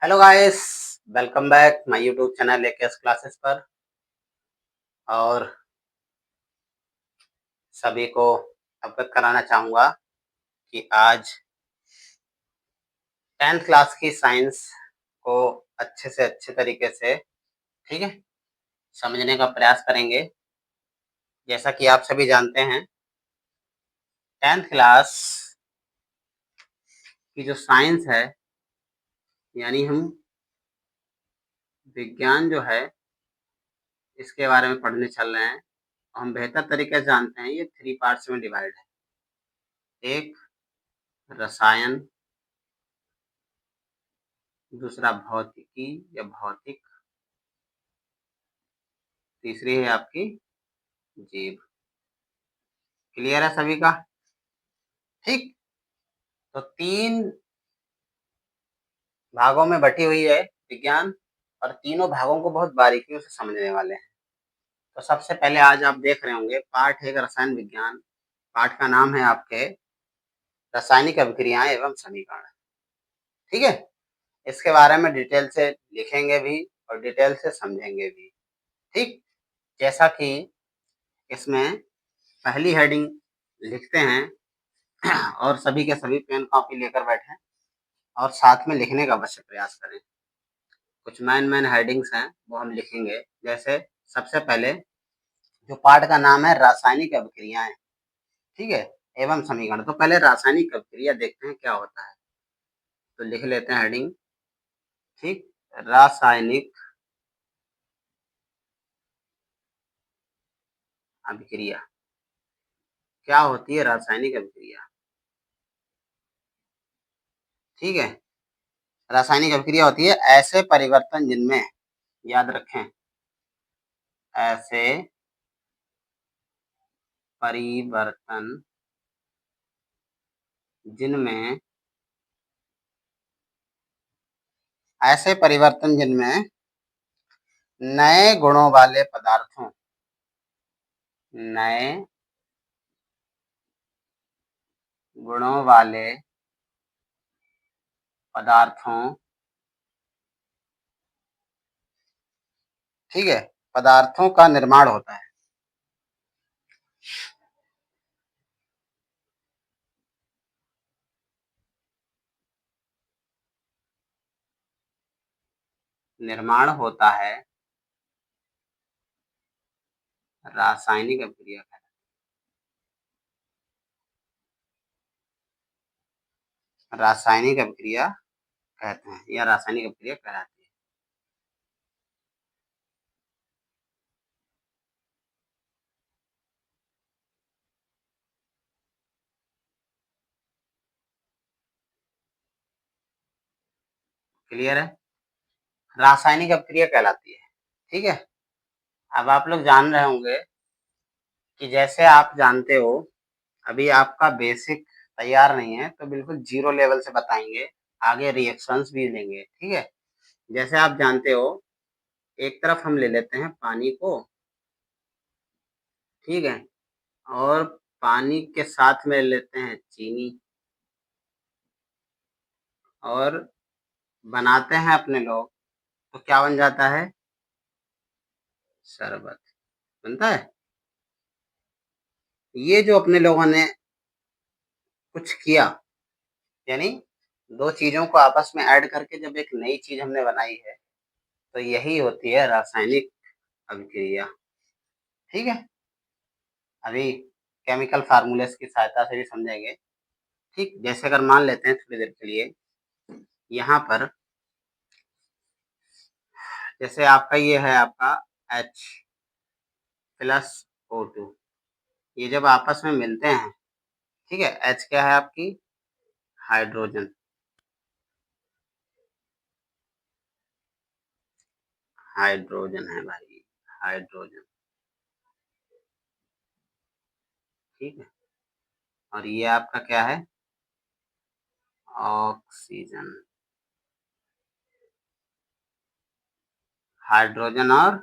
Hello guys, welcome back my YouTube channel AKS classes पर। और सभी को अवगत कराना चाहूँगा कि आज 10th क्लास की साइंस को अच्छे से अच्छे तरीके से, ठीक है, समझने का प्रयास करेंगे। जैसा कि आप सभी जानते हैं, 10th क्लास की जो साइंस है, यानी हम विज्ञान जो है इसके बारे में पढ़ने चल रहे हैं। हम बेहतर तरीके से जानते हैं, ये 3 पार्ट्स में डिवाइड है। एक रसायन, दूसरा भौतिकी या भौतिक, तीसरी है आपकी जीव। क्लियर है सभी का? ठीक। तो 3 भागों में बटी हुई है विज्ञान, और तीनों भागों को बहुत बारीकियों से समझने वाले हैं। तो सबसे पहले आज आप देख रहे होंगे पाठ 1 रसायन विज्ञान। पाठ का नाम है आपके रासायनिक अभिक्रियाएं एवं समीकरण। ठीक है, इसके बारे में डिटेल से लिखेंगे भी और डिटेल से समझेंगे भी। ठीक, जैसा कि इसमें पहली हेडिंग लिखते हैं और सभी के सभी पेन कॉपी लेकर बैठे और साथ में लिखने का अवश्य प्रयास करें। कुछ मेन हेडिंग्स हैं वो हम लिखेंगे। जैसे सबसे पहले जो पाठ का नाम है रासायनिक अभिक्रियाएं, ठीक है, एवं समीकरण। तो पहले रासायनिक अभिक्रिया देखते हैं क्या होता है। तो लिख लेते हैं हेडिंग, ठीक, रासायनिक अभिक्रिया। क्या होती है रासायनिक अभिक्रिया? ठीक है, रासायनिक अभिक्रिया होती है ऐसे परिवर्तन जिनमें, याद रखें, ऐसे परिवर्तन जिनमें, ऐसे परिवर्तन जिनमें नए गुणों वाले पदार्थों, नए गुणों वाले पदार्थों, ठीक है, पदार्थों का निर्माण होता है। निर्माण होता है रासायनिक अभिक्रिया का। रासायनिक अभिक्रिया कहते हैं या रासायनिक अभिक्रिया कहलाती है। क्लियर है? रासायनिक अभिक्रिया कहलाती है। ठीक है, अब आप लोग जान रहे होंगे कि जैसे आप जानते हो, अभी आपका बेसिक तैयार नहीं है तो बिल्कुल जीरो लेवल से बताएंगे, आगे रिएक्शंस भी लेंगे। ठीक है, जैसे आप जानते हो, एक तरफ हम ले लेते हैं पानी को, ठीक है, और पानी के साथ में लेते हैं चीनी और बनाते हैं अपने लोग, तो क्या बन जाता है? शरबत बनता है। ये जो अपने लोगों ने कुछ किया, यानी दो चीजों को आपस में ऐड करके जब एक नई चीज हमने बनाई है, तो यही होती है रासायनिक अभिक्रिया। ठीक है, अभी केमिकल फार्मूलेस की सहायता से भी समझेंगे। ठीक, जैसे अगर मान लेते हैं थोड़ी देर के लिए, यहाँ पर जैसे आपका ये है आपका H प्लस O2, ये जब आपस में मिलते हैं, ठीक है, H क्या है आपकी? हाइड्रोजन। हाइड्रोजन है भाई, हाइड्रोजन। ठीक है, और ये आपका क्या है? ऑक्सीजन। हाइड्रोजन और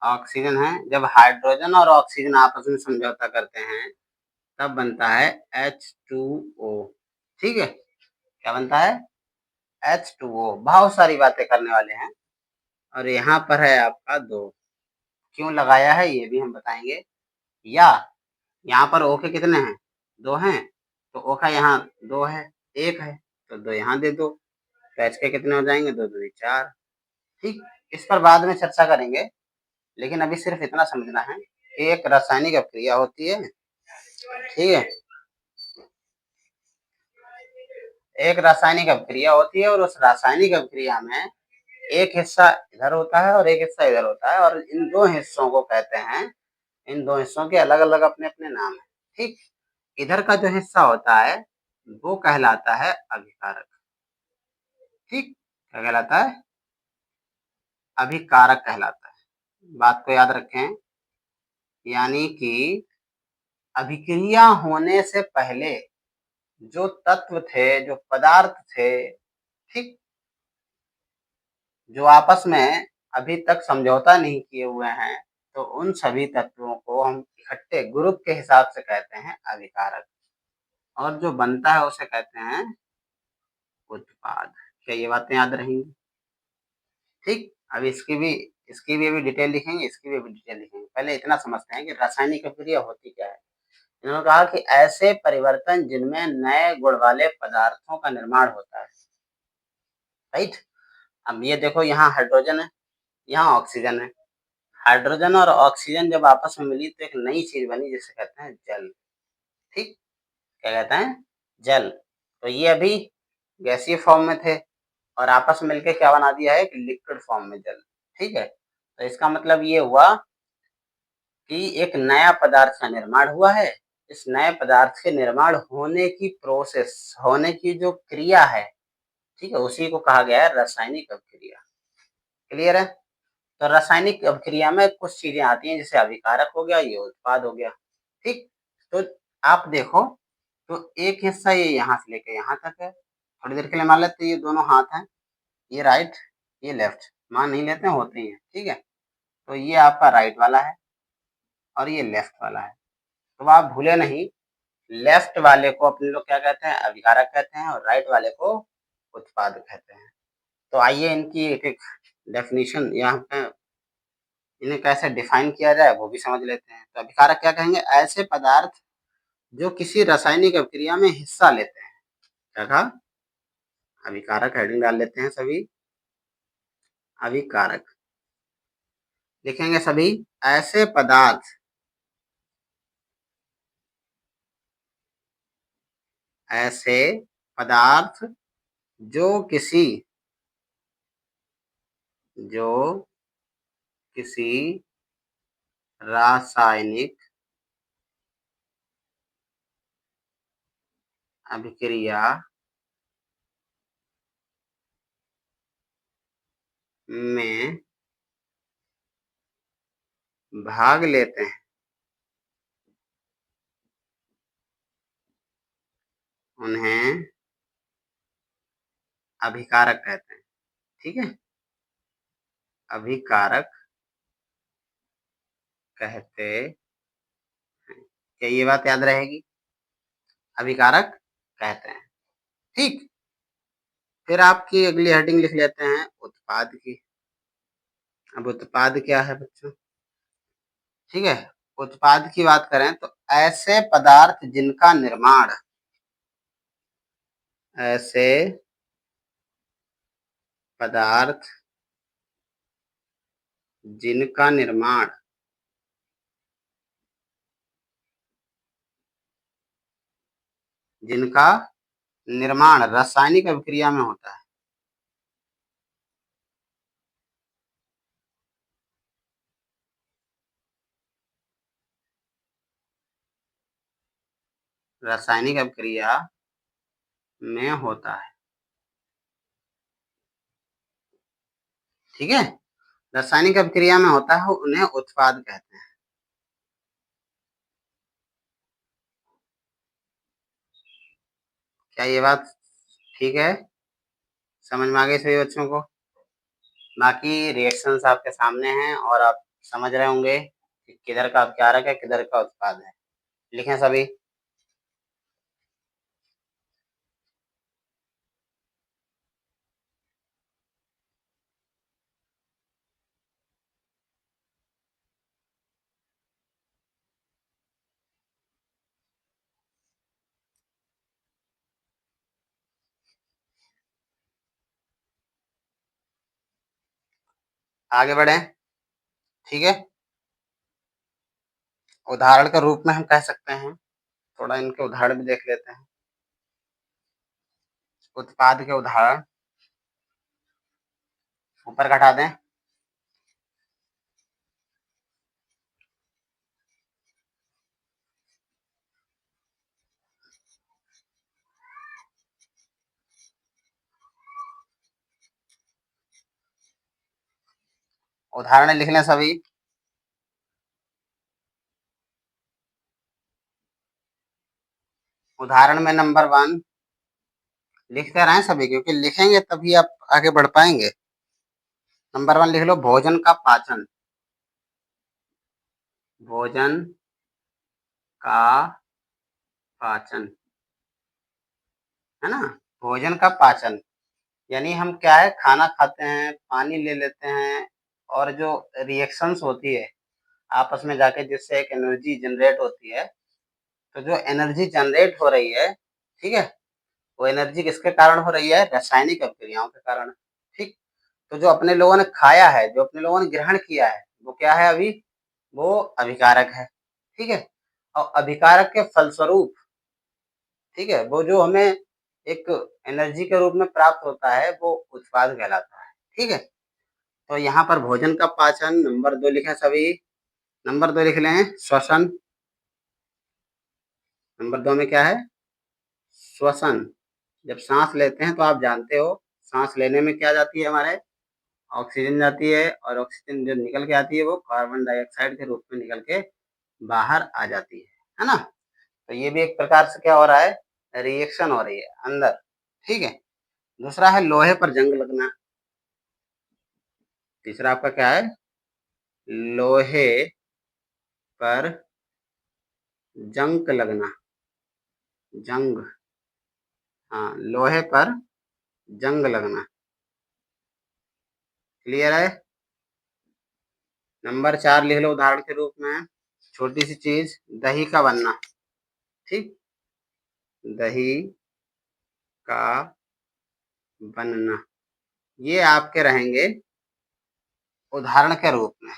ऑक्सीजन है। जब हाइड्रोजन और ऑक्सीजन आपस में समझौता करते हैं तब बनता है H2O। ठीक है, क्या बनता है? H2O, बहुत सारी बातें करने वाले हैं। और यहाँ पर है आपका 2, क्यों लगाया है ये भी हम बताएंगे। या यहाँ पर O के कितने हैं, 2 हैं, तो O का यहाँ 2 है, 1 है, तो 2 यहाँ दे दो, तो H के कितने हो जाएंगे, 2 2 4। ठीक, इस पर बाद में चर्चा करेंगे, लेकिन अभी सिर्फ इतना समझना है कि एक रासायनिक अभिक्रिया होती है। ठीक है, एक रासायनिक अभिक्रिया होती है और उस रासायनिक अभिक्रिया में एक हिस्सा इधर होता है और एक हिस्सा इधर होता है, और इन दो हिस्सों को कहते हैं, इन दो हिस्सों के अलग अलग अपने अपने नाम है। ठीक, इधर का जो हिस्सा होता है वो कहलाता है अभिकारक। ठीक, क्या कहलाता है, अभिकारक कहलाता है। बात को याद रखें, यानी कि अभिक्रिया होने से पहले जो तत्व थे, जो पदार्थ थे, ठीक, जो आपस में अभी तक समझौता नहीं किए हुए हैं, तो उन सभी तत्वों को हम इकट्ठे ग्रुप के हिसाब से कहते हैं अभिकारक, और जो बनता है उसे कहते हैं उत्पाद। क्या ये बातें याद रहेंगी? ठीक, अब इसकी भी अभी डिटेल लिखेंगे, इसकी भी अभी डिटेल लिखेंगे। पहले इतना समझते हैं कि रासायनिक अभिक्रिया होती क्या है। इन्होंने कहा कि ऐसे परिवर्तन जिनमें नए गुण वाले पदार्थों का निर्माण होता है। राइट, अब ये देखो, यहाँ हाइड्रोजन है, यहाँ ऑक्सीजन है। हाइड्रोजन और ऑक्सीजन जब आपस में मिली तो एक नई चीज बनी जिसे कहते हैं जल। ठीक, क्या कहते हैं, जल। तो ये अभी गैसीय फॉर्म में थे और आपस में मिलकर क्या बना दिया है, एक लिक्विड फॉर्म में जल। ठीक है, तो इसका मतलब ये हुआ कि एक नया पदार्थ का निर्माण हुआ है। इस नए पदार्थ के निर्माण होने की प्रोसेस, होने की जो क्रिया है, ठीक है, उसी को कहा गया है रासायनिक अभिक्रिया। क्लियर है? तो रासायनिक अभिक्रिया में कुछ चीजें आती हैं, जैसे अभिकारक हो गया, ये उत्पाद हो गया। ठीक, तो आप देखो, तो एक हिस्सा ये यहाँ से लेके यहाँ तक है। थोड़ी देर के लिए मान लेते हैं ये दोनों हाथ हैं, ये राइट, ये लेफ्ट, मान नहीं लेते हैं, होते ही हैं। ठीक है, तो ये आपका राइट वाला है और ये लेफ्ट वाला है। तो आप भूले नहीं, लेफ्ट वाले को अपने लोग क्या कहते हैं, अभिकारक कहते हैं, और राइट वाले को उत्पाद कहते हैं। तो आइए इनकी एक एक डेफिनेशन यहाँ पे, इन्हें कैसे डिफाइन किया जाए वो भी समझ लेते हैं। तो अभिकारक क्या कहेंगे, ऐसे पदार्थ जो किसी रासायनिक अभिक्रिया में हिस्सा लेते हैं। क्या कहा, अभिकारक, हेडिंग डाल लेते हैं सभी, अभिकारक लिखेंगे सभी। ऐसे पदार्थ, ऐसे पदार्थ जो किसी रासायनिक अभिक्रिया में भाग लेते हैं, उन्हें अभिकारक कहते हैं। ठीक है, अभिकारक कहते हैं। क्या ये बात याद रहेगी, अभिकारक कहते हैं। ठीक, फिर आपकी अगली हेडिंग लिख लेते हैं उत्पाद की। अब उत्पाद क्या है बच्चों, ठीक है, उत्पाद की बात करें तो ऐसे पदार्थ जिनका निर्माण, ऐसे पदार्थ जिनका निर्माण जिनका निर्माण रासायनिक अभिक्रिया में होता है। रासायनिक अभिक्रिया में होता है। ठीक है, रासायनिक अभिक्रिया में होता है, उन्हें उत्पाद कहते हैं। क्या ये बात ठीक है, समझ में आ गई सभी बच्चों को? बाकी रिएक्शंस आपके सामने हैं और आप समझ रहे होंगे कि किधर का अभिकारक है, किधर का उत्पाद है। लिखें सभी। आगे बढ़ें। ठीक है, उदाहरण के रूप में हम कह सकते हैं, थोड़ा इनके उदाहरण भी देख लेते हैं। उत्पाद के उदाहरण ऊपर घटा दें। उदाहरण लिख लें सभी। उदाहरण में नंबर 1 लिखते रहें सभी, क्योंकि लिखेंगे तभी आप आगे बढ़ पाएंगे। नंबर 1 लिख लो, भोजन का पाचन। भोजन का पाचन, है ना। भोजन का पाचन यानी हम क्या है, खाना खाते हैं, पानी ले लेते हैं, और जो रिएक्शंस होती है आपस में जाके, जिससे एक एनर्जी जनरेट होती है। तो जो एनर्जी जनरेट हो रही है, ठीक है, वो एनर्जी किसके कारण हो रही है? रासायनिक अभिक्रियाओं के कारण। ठीक। तो जो अपने लोगों ने खाया है, जो अपने लोगों ने ग्रहण किया है, वो क्या है अभी? वो अभिकारक है। ठीक है। और अभिकारक के फलस्वरूप, ठीक है, वो जो हमें एक एनर्जी के रूप में प्राप्त होता है, वो उत्पाद कहलाता है। ठीक है। तो यहाँ पर भोजन का पाचन, नंबर 2 लिखें सभी। नंबर 2 लिख लें, श्वसन। नंबर 2 में क्या है? श्वसन। जब सांस लेते हैं तो आप जानते हो, सांस लेने में क्या जाती है हमारे? ऑक्सीजन जाती है, और ऑक्सीजन जो निकल के आती है वो कार्बन डाइऑक्साइड के रूप में निकल के बाहर आ जाती है ना। तो ये भी एक प्रकार से क्या हो रहा है? रिएक्शन हो रही है अंदर। ठीक है। दूसरा है लोहे पर जंग लगना। तीसरा आपका क्या है? लोहे पर जंग लगना। जंग, हाँ, लोहे पर जंग लगना। क्लियर है? नंबर 4 लिख लो उदाहरण के रूप में, छोटी सी चीज, दही का बनना। ठीक। दही का बनना, ये आपके रहेंगे उदाहरण के रूप में।